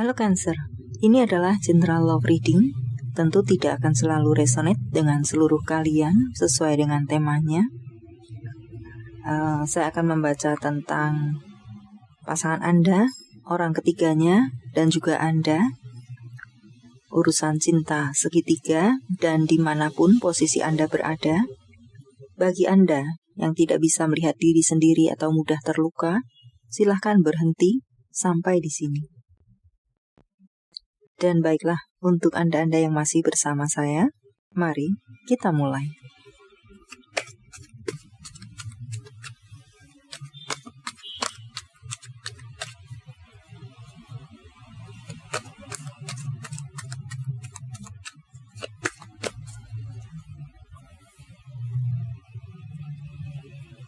Halo Cancer, ini adalah general love reading. Tentu tidak akan selalu resonate dengan seluruh kalian sesuai dengan temanya. Saya akan membaca tentang pasangan Anda, orang ketiganya, dan juga Anda, urusan cinta segitiga, dan dimanapun posisi Anda berada. Bagi Anda yang tidak bisa melihat diri sendiri atau mudah terluka, silahkan berhenti sampai di sini. Dan baiklah, untuk Anda-Anda yang masih bersama saya, mari kita mulai.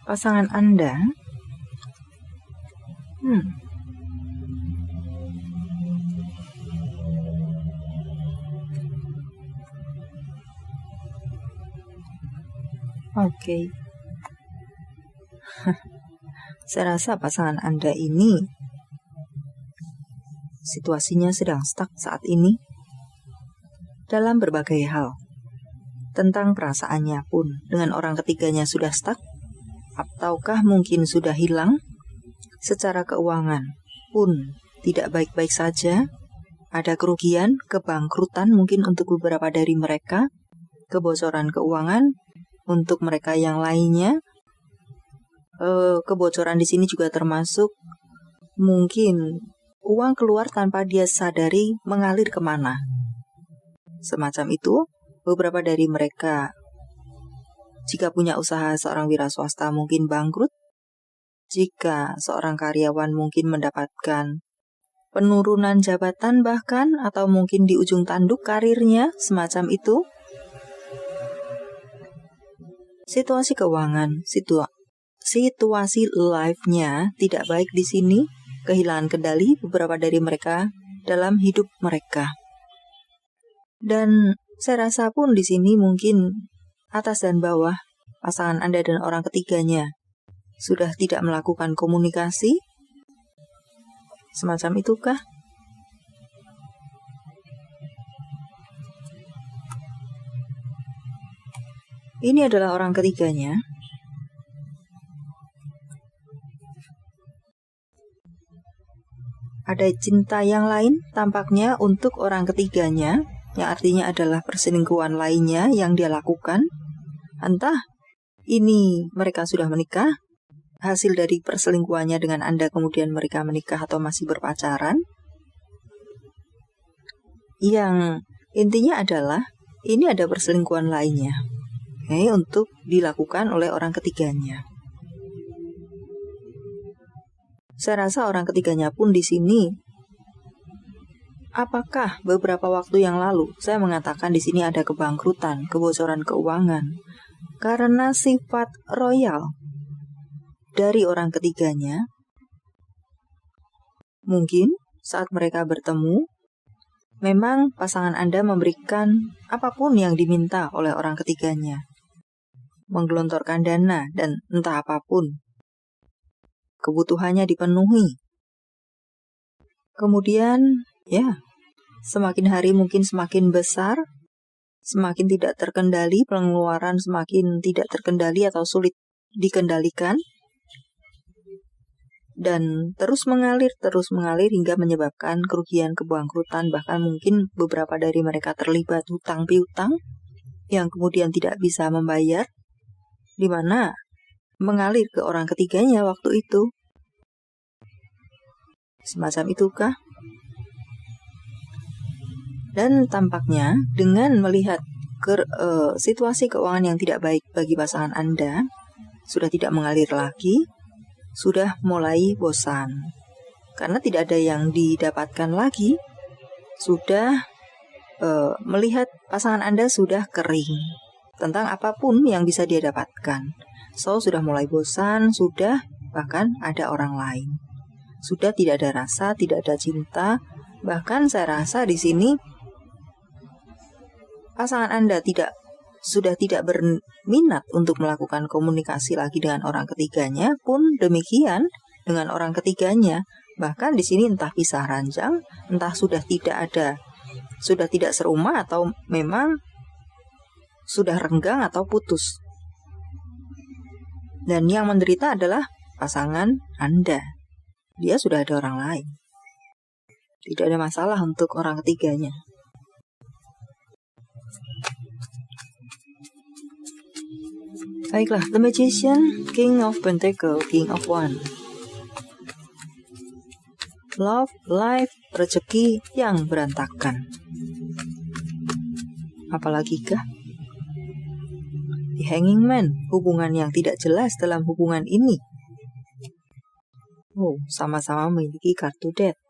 Pasangan Anda Oke. Saya rasa pasangan Anda ini situasinya sedang stuck saat ini dalam berbagai hal. Tentang perasaannya pun dengan orang ketiganya sudah stuck, ataukah mungkin sudah hilang. Secara keuangan pun tidak baik-baik saja. Ada kerugian, kebangkrutan mungkin untuk beberapa dari mereka, kebocoran keuangan untuk mereka yang lainnya. Kebocoran di sini juga termasuk mungkin uang keluar tanpa dia sadari mengalir kemana. Semacam itu, beberapa dari mereka jika punya usaha seorang wira swasta mungkin bangkrut. Jika seorang karyawan mungkin mendapatkan penurunan jabatan bahkan, atau mungkin di ujung tanduk karirnya, semacam itu. Situasi keuangan, situasi life-nya tidak baik di sini, kehilangan kendali beberapa dari mereka dalam hidup mereka. Dan saya rasa pun di sini mungkin atas dan bawah, pasangan Anda dan orang ketiganya sudah tidak melakukan komunikasi. Semacam itukah? Ini adalah orang ketiganya. Ada cinta yang lain tampaknya untuk orang ketiganya, yang artinya adalah perselingkuhan lainnya yang dia lakukan. Entah ini mereka sudah menikah, hasil dari perselingkuhannya dengan Anda kemudian mereka menikah atau masih berpacaran. Yang intinya adalah ini ada perselingkuhan lainnya. Untuk dilakukan oleh orang ketiganya. Saya rasa orang ketiganya pun di sini. Apakah beberapa waktu yang lalu saya mengatakan di sini ada kebangkrutan, kebocoran keuangan karena sifat royal dari orang ketiganya? Mungkin saat mereka bertemu, memang pasangan Anda memberikan apapun yang diminta oleh orang ketiganya. Menggelontorkan dana dan entah apapun. Kebutuhannya dipenuhi. Kemudian, semakin hari mungkin semakin besar, semakin tidak terkendali, pengeluaran semakin tidak terkendali atau sulit dikendalikan. Dan terus mengalir hingga menyebabkan kerugian, kebangkrutan, bahkan mungkin beberapa dari mereka terlibat hutang piutang yang kemudian tidak bisa membayar, di mana mengalir ke orang ketiganya waktu itu. Semacam itukah? Dan tampaknya dengan melihat situasi keuangan yang tidak baik bagi pasangan Anda, sudah tidak mengalir lagi, sudah mulai bosan. Karena tidak ada yang didapatkan lagi, sudah melihat pasangan Anda sudah kering tentang apapun yang bisa dia dapatkan. Sudah mulai bosan, sudah bahkan ada orang lain. Sudah tidak ada rasa, tidak ada cinta. Bahkan saya rasa di sini pasangan Anda sudah tidak berminat untuk melakukan komunikasi lagi dengan orang ketiganya. Pun demikian dengan orang ketiganya, Bahkan di sini entah pisah ranjang, entah sudah tidak serumah, atau memang sudah renggang atau putus. Dan yang menderita adalah pasangan Anda. Dia sudah ada orang lain. Tidak ada masalah untuk orang ketiganya. Baiklah, The Magician, King of Pentacle, King of Wand. Love, life, rezeki yang berantakan. Apalagikah? The Hanging Man, hubungan yang tidak jelas dalam hubungan ini. Oh, sama-sama memiliki kartu Death.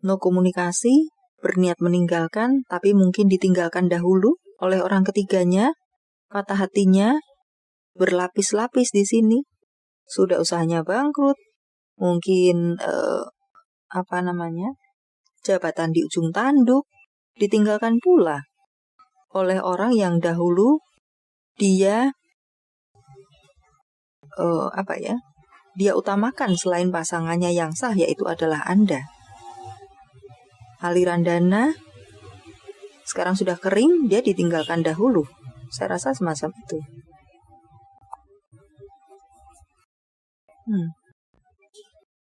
No komunikasi, berniat meninggalkan, tapi mungkin ditinggalkan dahulu oleh orang ketiganya. Patah hatinya berlapis-lapis di sini. Sudah usahanya bangkrut, mungkin jabatan di ujung tanduk, ditinggalkan pula oleh orang yang dahulu dia dia utamakan selain pasangannya yang sah, yaitu adalah Anda. Aliran dana sekarang sudah kering, dia ditinggalkan dahulu. Saya rasa semacam itu.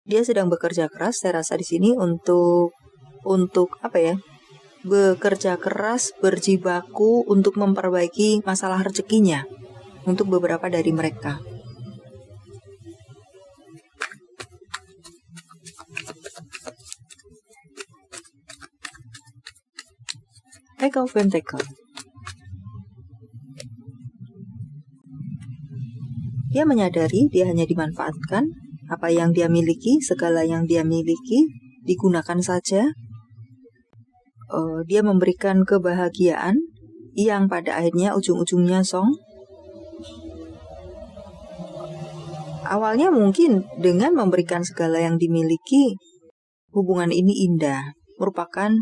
Dia sedang bekerja keras, saya rasa di sini untuk bekerja keras, berjibaku untuk memperbaiki masalah rezekinya untuk beberapa dari mereka. Eight of Pentacles. Dia menyadari dia hanya dimanfaatkan. Apa yang dia miliki, segala yang dia miliki, digunakan saja. Dia memberikan kebahagiaan yang pada akhirnya ujung-ujungnya song. Awalnya mungkin dengan memberikan segala yang dimiliki, hubungan ini indah. Merupakan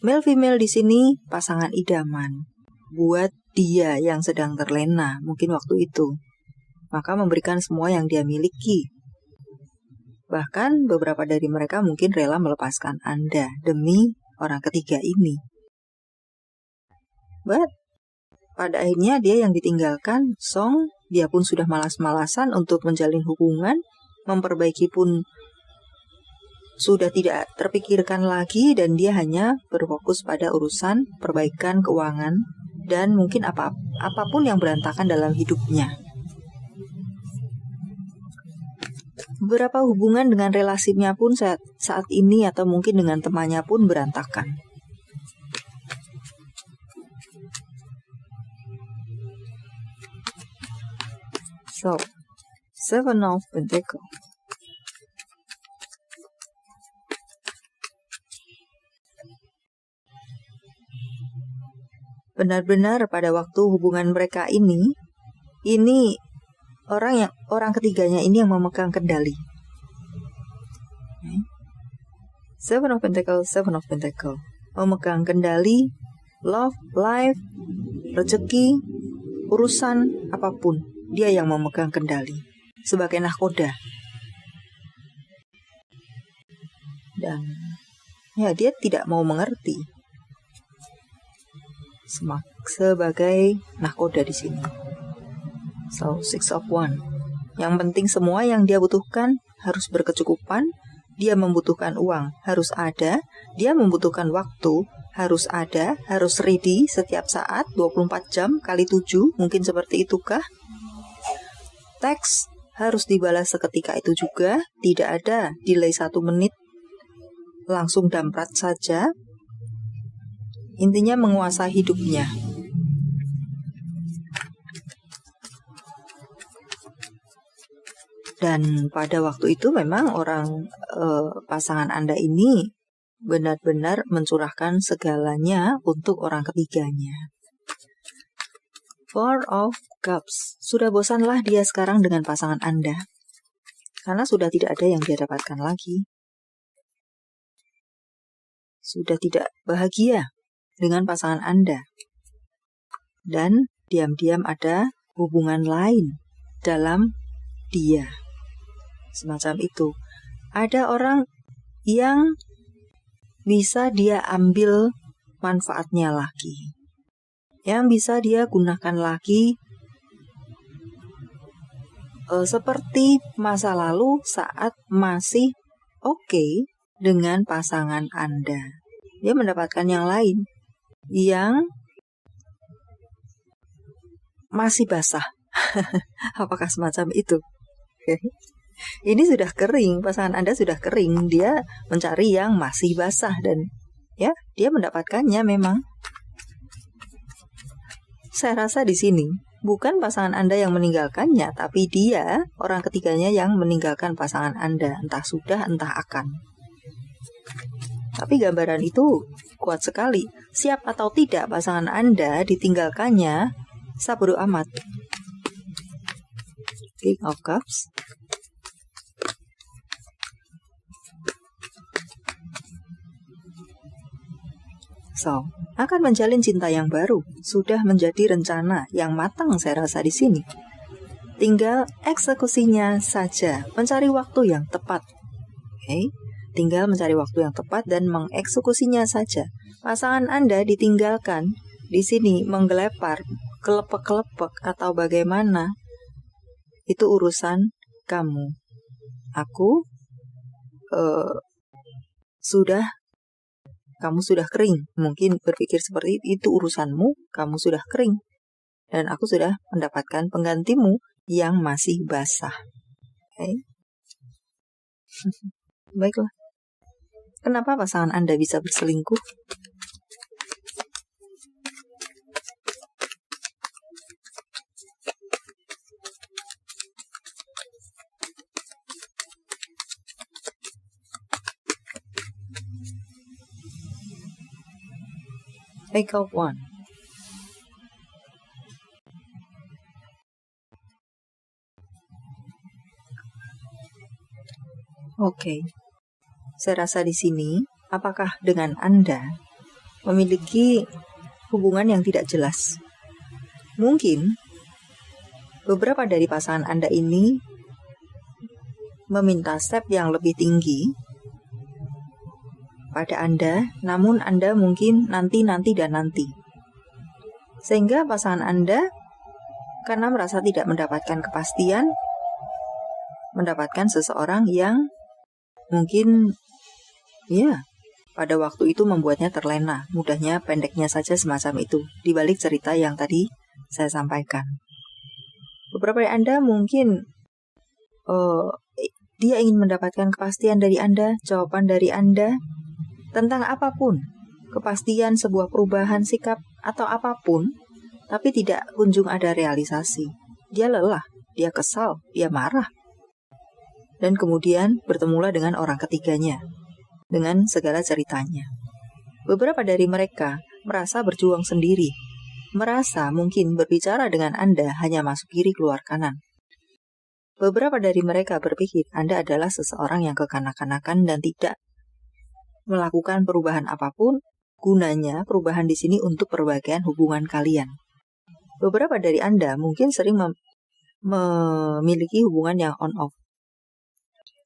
male-female di sini pasangan idaman buat dia yang sedang terlena mungkin waktu itu. Maka memberikan semua yang dia miliki. Bahkan beberapa dari mereka mungkin rela melepaskan Anda demi orang ketiga ini. But pada akhirnya dia yang ditinggalkan, song, dia pun sudah malas-malasan untuk menjalin hubungan, memperbaiki pun sudah tidak terpikirkan lagi, dan dia hanya berfokus pada urusan perbaikan keuangan dan mungkin apapun yang berantakan dalam hidupnya. Beberapa hubungan dengan relasinya pun saat ini atau mungkin dengan temannya pun berantakan. So, Seven of Pentacles. Benar-benar pada waktu hubungan mereka ini orang ketiganya ini yang memegang kendali. Seven of Pentacles, Seven of Pentacles. Memegang kendali, love, life, rezeki, urusan apapun. Dia yang memegang kendali. Sebagai nahkoda. Dan ya dia tidak mau mengerti. Sebagai nahkoda di sini. So, Six of Wands. Yang penting semua yang dia butuhkan harus berkecukupan. Dia membutuhkan uang, harus ada. Dia membutuhkan waktu, harus ada. Harus ready setiap saat, 24 jam kali 7. Mungkin seperti itukah? Teks harus dibalas seketika itu juga. Tidak ada delay 1 menit. Langsung damprat saja. Intinya menguasai hidupnya. Dan pada waktu itu memang pasangan Anda ini benar-benar mencurahkan segalanya untuk orang ketiganya. Four of Cups. Sudah bosanlah dia sekarang dengan pasangan Anda. Karena sudah tidak ada yang dia dapatkan lagi. Sudah tidak bahagia dengan pasangan Anda. Dan diam-diam ada hubungan lain dalam dia. Semacam itu. Ada orang yang bisa dia ambil manfaatnya lagi, yang bisa dia gunakan lagi, seperti masa lalu saat masih oke dengan pasangan Anda. Dia mendapatkan yang lain yang masih basah. Apakah semacam itu? Ini sudah kering, pasangan Anda sudah kering, dia mencari yang masih basah dan ya, dia mendapatkannya memang. Saya rasa di sini bukan pasangan Anda yang meninggalkannya, tapi dia, orang ketiganya yang meninggalkan pasangan Anda, entah sudah, entah akan. Tapi gambaran itu kuat sekali. Siap atau tidak pasangan Anda ditinggalkannya, sabodo amat. King of Cups. So, akan menjalin cinta yang baru. Sudah menjadi rencana yang matang saya rasa di sini. Tinggal eksekusinya saja, mencari waktu yang tepat. Okay? Tinggal mencari waktu yang tepat dan mengeksekusinya saja. Pasangan Anda ditinggalkan di sini menggelepar, kelepek-kelepek atau bagaimana, itu urusan kamu. Aku kamu sudah kering. Mungkin berpikir seperti itu urusanmu, kamu sudah kering. Dan aku sudah mendapatkan penggantimu yang masih basah. Okay? Baiklah. Kenapa pasangan Anda bisa berselingkuh? Take out one. Oke. Saya rasa di sini, apakah dengan Anda memiliki hubungan yang tidak jelas? Mungkin beberapa dari pasangan Anda ini meminta step yang lebih tinggi pada Anda, namun Anda mungkin nanti. Sehingga pasangan Anda, karena merasa tidak mendapatkan kepastian, mendapatkan seseorang yang mungkin, ya, pada waktu itu membuatnya terlena, mudahnya, pendeknya saja semacam itu, di balik cerita yang tadi saya sampaikan. Beberapa dari Anda mungkin dia ingin mendapatkan kepastian dari Anda, jawaban dari Anda, tentang apapun, kepastian sebuah perubahan sikap atau apapun, tapi tidak kunjung ada realisasi. Dia lelah, dia kesal, dia marah. Dan kemudian bertemulah dengan orang ketiganya, dengan segala ceritanya. Beberapa dari mereka merasa berjuang sendiri, merasa mungkin berbicara dengan Anda hanya masuk kiri keluar kanan. Beberapa dari mereka berpikir Anda adalah seseorang yang kekanak-kanakan dan tidak melakukan perubahan apapun, gunanya perubahan di sini untuk perbaikan hubungan kalian. Beberapa dari Anda mungkin sering memiliki hubungan yang on-off.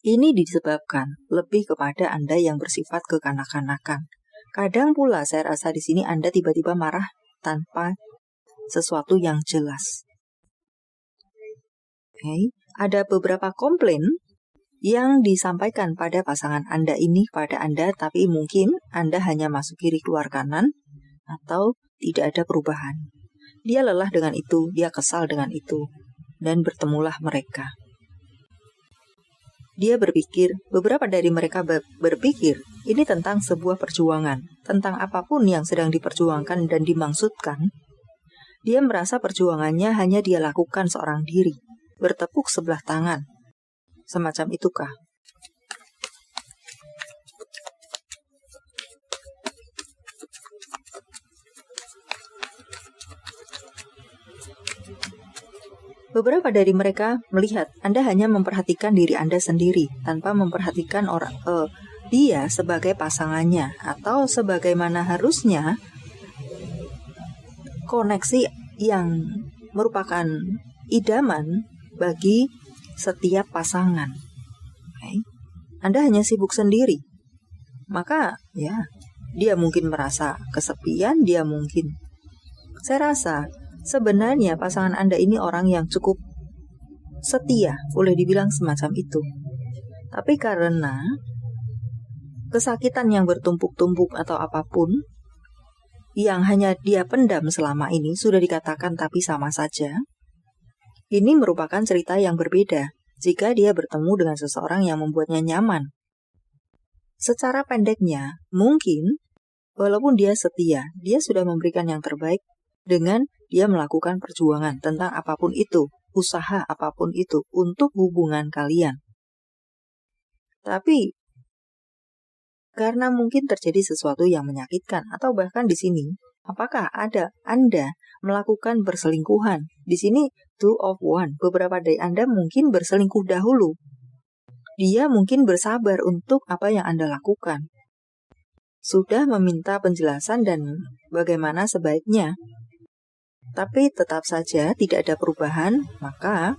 Ini disebabkan lebih kepada Anda yang bersifat kekanak-kanakan. Kadang pula saya rasa di sini Anda tiba-tiba marah tanpa sesuatu yang jelas. Okay. Ada beberapa komplain yang disampaikan pada pasangan Anda ini pada Anda, tapi mungkin Anda hanya masuk kiri keluar kanan atau tidak ada perubahan. Dia lelah dengan itu, dia kesal dengan itu, dan bertemulah mereka. Dia berpikir, beberapa dari mereka berpikir, ini tentang sebuah perjuangan, tentang apapun yang sedang diperjuangkan dan dimaksudkan. Dia merasa perjuangannya hanya dia lakukan seorang diri, bertepuk sebelah tangan. Semacam itukah? Beberapa dari mereka melihat Anda hanya memperhatikan diri Anda sendiri tanpa memperhatikan dia sebagai pasangannya atau sebagaimana harusnya koneksi yang merupakan idaman bagi setiap pasangan. Okay. Anda hanya sibuk sendiri, maka ya dia mungkin merasa kesepian, saya rasa sebenarnya pasangan Anda ini orang yang cukup setia, boleh dibilang semacam itu. Tapi karena kesakitan yang bertumpuk-tumpuk atau apapun yang hanya dia pendam selama ini, sudah dikatakan tapi sama saja, ini merupakan cerita yang berbeda jika dia bertemu dengan seseorang yang membuatnya nyaman. Secara pendeknya, mungkin walaupun dia setia, dia sudah memberikan yang terbaik dengan dia melakukan perjuangan tentang apapun itu, usaha apapun itu untuk hubungan kalian. Tapi karena mungkin terjadi sesuatu yang menyakitkan, atau bahkan di sini, apakah ada Anda melakukan perselingkuhan? Di sini 2 of 1, beberapa dari Anda mungkin berselingkuh dahulu. Dia mungkin bersabar untuk apa yang Anda lakukan. Sudah meminta penjelasan dan bagaimana sebaiknya. Tapi tetap saja tidak ada perubahan, maka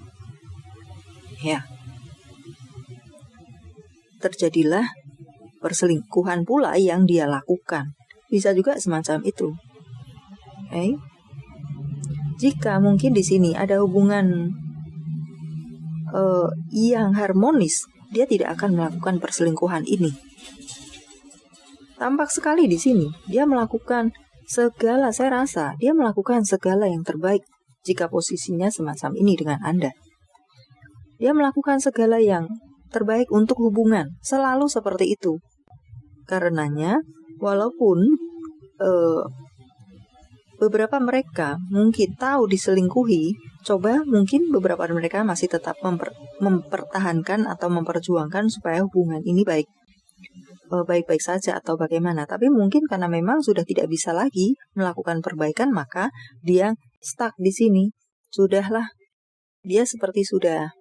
ya terjadilah perselingkuhan pula yang dia lakukan. Bisa juga semacam itu. Okay. Jika mungkin di sini ada hubungan yang harmonis, dia tidak akan melakukan perselingkuhan ini. Tampak sekali di sini, dia melakukan segala, saya rasa dia melakukan segala yang terbaik jika posisinya semacam ini dengan Anda. Dia melakukan segala yang terbaik untuk hubungan, selalu seperti itu. Karenanya, walaupun beberapa mereka mungkin tahu diselingkuhi, coba mungkin beberapa dari mereka masih tetap mempertahankan atau memperjuangkan supaya hubungan ini baik-baik saja atau bagaimana. Tapi mungkin karena memang sudah tidak bisa lagi melakukan perbaikan, maka dia stuck di sini. Sudahlah, dia seperti sudah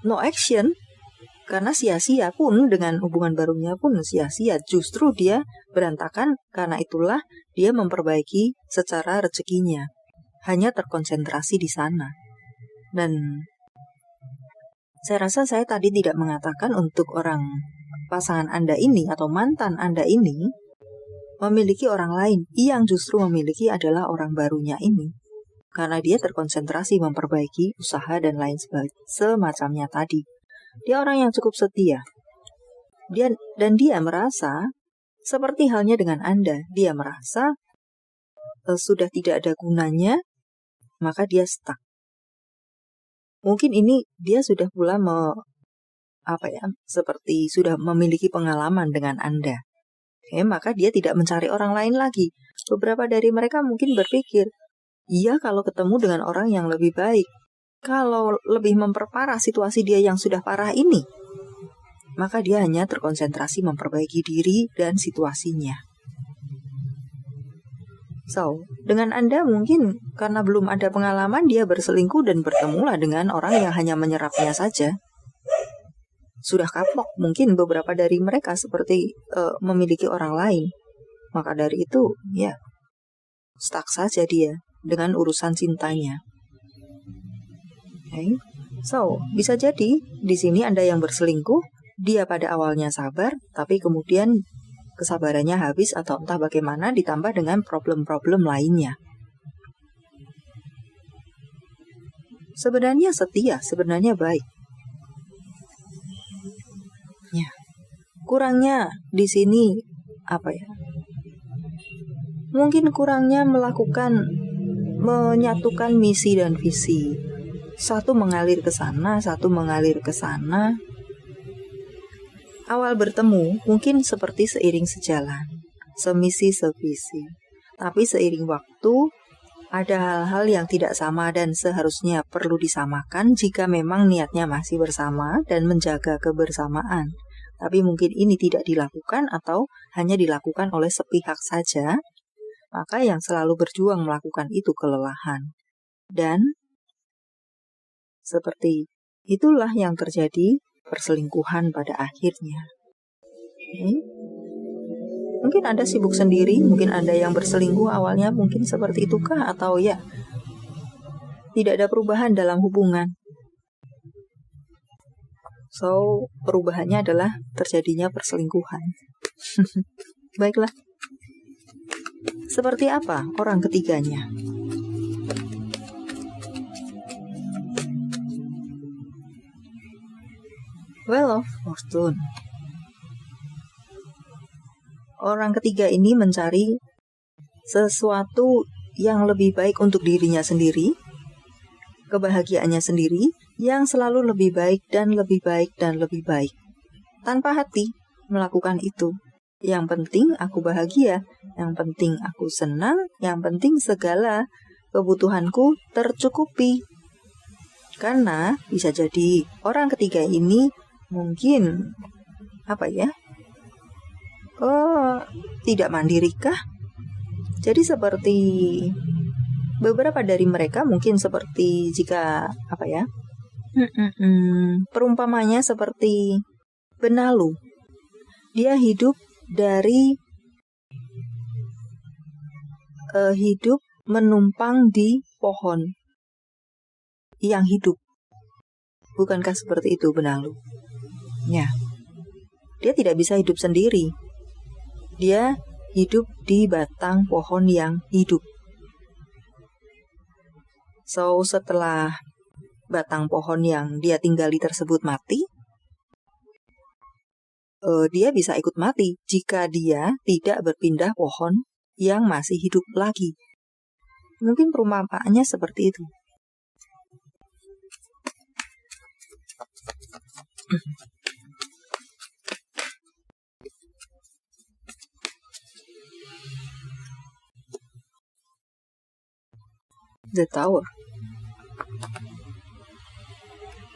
no action. Karena sia-sia pun, dengan hubungan barunya pun sia-sia. Justru dia berantakan, karena itulah dia memperbaiki secara rezekinya. Hanya terkonsentrasi di sana. Dan saya rasa saya tadi tidak mengatakan untuk orang pasangan Anda ini atau mantan Anda ini memiliki orang lain. Yang justru memiliki adalah orang barunya ini. Karena dia terkonsentrasi memperbaiki usaha dan lain semacamnya tadi. Dia orang yang cukup setia. Dan dia merasa, seperti halnya dengan Anda, dia merasa sudah tidak ada gunanya, maka dia stuck. Mungkin ini dia sudah pula seperti sudah memiliki pengalaman dengan Anda. Maka dia tidak mencari orang lain lagi. Beberapa dari mereka mungkin berpikir, iya kalau ketemu dengan orang yang lebih baik. Kalau lebih memperparah situasi dia yang sudah parah ini, maka dia hanya terkonsentrasi memperbaiki diri dan situasinya. So, dengan Anda mungkin karena belum ada pengalaman, dia berselingkuh dan bertemulah dengan orang yang hanya menyerapnya saja. Sudah kapok, mungkin beberapa dari mereka seperti memiliki orang lain. Maka dari itu, stuck saja dia dengan urusan cintanya. Okay. So, bisa jadi di sini Anda yang berselingkuh, dia pada awalnya sabar, tapi kemudian kesabarannya habis atau entah bagaimana, ditambah dengan problem-problem lainnya. Sebenarnya setia, sebenarnya baik. Ya. Kurangnya di sini mungkin kurangnya menyatukan misi dan visi. Satu mengalir ke sana, satu mengalir ke sana. Awal bertemu mungkin seperti seiring sejalan, semisi sevisi. Tapi seiring waktu, ada hal-hal yang tidak sama dan seharusnya perlu disamakan jika memang niatnya masih bersama dan menjaga kebersamaan. Tapi mungkin ini tidak dilakukan atau hanya dilakukan oleh sepihak saja, maka yang selalu berjuang melakukan itu kelelahan. Dan seperti itulah yang terjadi perselingkuhan pada akhirnya. Mungkin Anda sibuk sendiri, mungkin Anda yang berselingkuh awalnya mungkin seperti itukah, atau tidak ada perubahan dalam hubungan. So, perubahannya adalah terjadinya perselingkuhan. Baiklah. Seperti apa orang ketiganya? Well of Fortune. Orang ketiga ini mencari sesuatu yang lebih baik untuk dirinya sendiri, kebahagiaannya sendiri, yang selalu lebih baik dan lebih baik dan lebih baik. Tanpa hati melakukan itu. Yang penting aku bahagia, yang penting aku senang, yang penting segala kebutuhanku tercukupi. Karena bisa jadi orang ketiga ini mungkin tidak mandirikah? Jadi seperti beberapa dari mereka mungkin seperti jika perumpamanya seperti benalu. Dia hidup dari hidup menumpang di pohon yang hidup. Bukankah seperti itu benalu? Ya. Dia tidak bisa hidup sendiri. Dia hidup di batang pohon yang hidup. So, setelah batang pohon yang dia tinggali tersebut mati, dia bisa ikut mati jika dia tidak berpindah pohon yang masih hidup lagi. Mungkin perumpamaannya seperti itu. The Tower.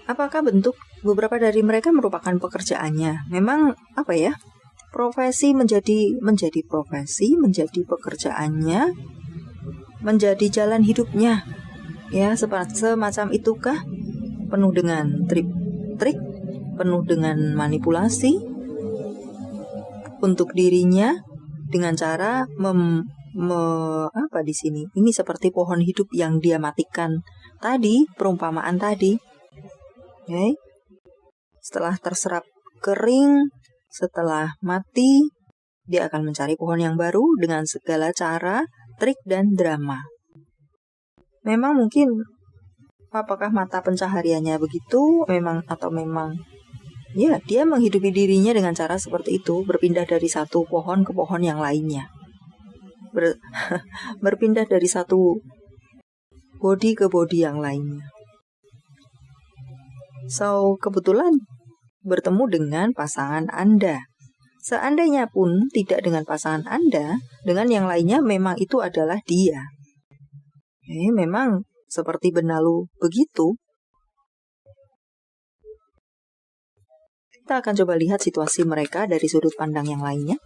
Apakah bentuk beberapa dari mereka merupakan pekerjaannya? Memang profesi menjadi profesi, menjadi pekerjaannya, menjadi jalan hidupnya. Ya, semacam itukah? Penuh dengan trik, penuh dengan manipulasi untuk dirinya dengan cara di sini. Ini seperti pohon hidup yang dia matikan tadi, perumpamaan tadi. Okay. Setelah terserap kering, setelah mati, dia akan mencari pohon yang baru dengan segala cara, trik, dan drama. Memang mungkin, apakah mata pencahariannya begitu? Memang ya, dia menghidupi dirinya dengan cara seperti itu, berpindah dari satu pohon ke pohon yang lainnya. Berpindah dari satu body ke body yang lainnya. So, kebetulan bertemu dengan pasangan Anda. Seandainya pun tidak dengan pasangan Anda, dengan yang lainnya memang itu adalah dia. Memang seperti benalu begitu. Kita akan coba lihat situasi mereka dari sudut pandang yang lainnya.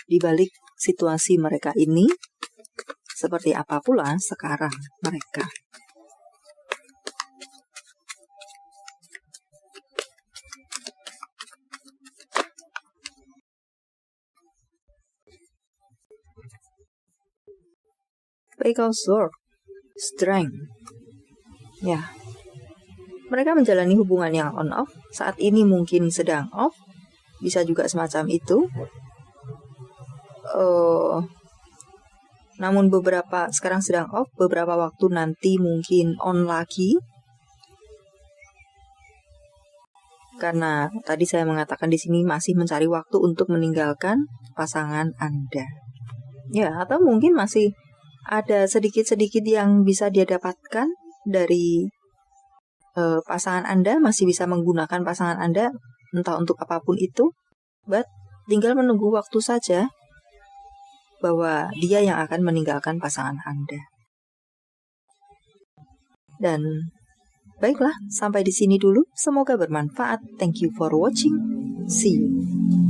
Di balik situasi mereka ini, seperti apa pula sekarang mereka. Page of Swords, Strength. Ya, mereka menjalani hubungan yang on-off. Saat ini mungkin sedang off, bisa juga semacam itu. Namun beberapa sekarang sedang off, beberapa waktu nanti mungkin on lagi. Karena tadi saya mengatakan di sini masih mencari waktu untuk meninggalkan pasangan Anda. Ya, atau mungkin masih ada sedikit-sedikit yang bisa dia dapatkan dari pasangan Anda, masih bisa menggunakan pasangan Anda entah untuk apapun itu. But tinggal menunggu waktu saja bahwa dia yang akan meninggalkan pasangan Anda. Dan baiklah, sampai di sini dulu. Semoga bermanfaat. Thank you for watching. See you.